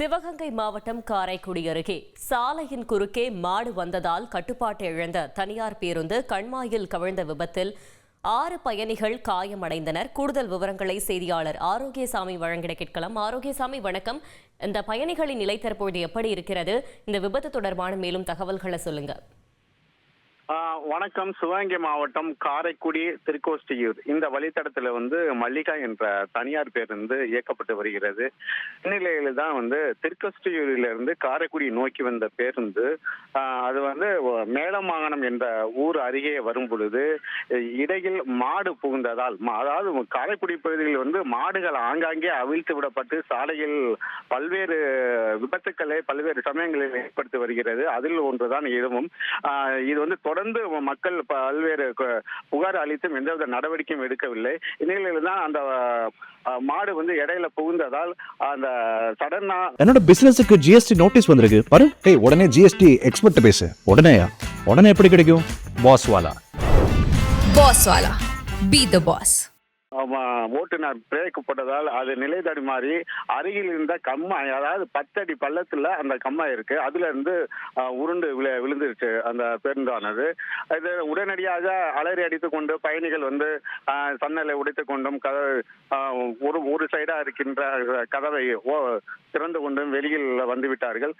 சிவகங்கை மாவட்டம் காரைக்குடி அருகே சாலையின் குறுக்கே மாடு வந்ததால் கட்டுப்பாட்டை இழந்த தனியார் பேருந்து கண்மாயில் கவிழ்ந்த விபத்தில் 6 பயணிகள் காயமடைந்தனர். கூடுதல் விவரங்களை செய்தியாளர் ஆரோக்கியசாமி வழங்கிட கேட்கலாம். ஆரோக்கியசாமி, வணக்கம். இந்த பயணிகளின் நிலை தற்போது எப்படி இருக்கிறது? இந்த விபத்து தொடர்பான மேலும் தகவல்களை சொல்லுங்க. வணக்கம். சிவகங்கை மாவட்டம் காரைக்குடி திருக்கோஷ்டியூர் இந்த வழித்தடத்துல மல்லிகா என்ற தனியார் பேருந்து இயக்கப்பட்டு வருகிறது. இந்நிலையில தான் திருக்கோஷ்டியூரில இருந்து காரைக்குடி நோக்கி வந்த பேருந்து அது மேலமாகாணம் என்ற ஊர் அருகே வரும் பொழுது இடையில் மாடு புகுந்ததால், அதாவது காரைக்குடி பகுதியில் மாடுகள் ஆங்காங்கே அவிழ்த்து விடப்பட்டு சாலையில் பல்வேறு விபத்துக்களை பல்வேறு சமயங்களில் ஏற்படுத்தி வருகிறது. அதில் ஒன்றுதான் இதுவும். இது தொடர்ந்து மக்கள் பல்வேறு புகார் அளித்தும் எந்தவித நடவடிக்கையும் எடுக்கவில்லை. இந்நிலையில தான் அந்த மாடு இடையில புகுந்ததால் அந்த சடனா என்னோட பிசினஸுக்கு ஜிஎஸ்டி நோட்டீஸ் வந்திருக்கு பாரு. உடனே ஜிஎஸ்டி எக்ஸ்பர்ட் பேசு. உடனே எப்படி கிடைக்கும்? பாஸ் வாலா பி தி பாஸ். ஓட்டுநர் பிரேக் போட்டதால் அது நிலை தடுமாறி அருகில் இருந்த கம்மாய், அதாவது 10 அடி பள்ளத்துல அந்த கம்மாய் இருக்கு, அதுல இருந்து உருண்டு விழுந்துருச்சு அந்த பேருந்தானது. இது உடனடியாக அலறி அடித்துக் கொண்டு பயணிகள் சன்னலை உடைத்துக் கொண்டும் ஒரு சைடா இருக்கின்ற கதவை திறந்து கொண்டும் வெளியில் வந்துவிட்டார்கள்.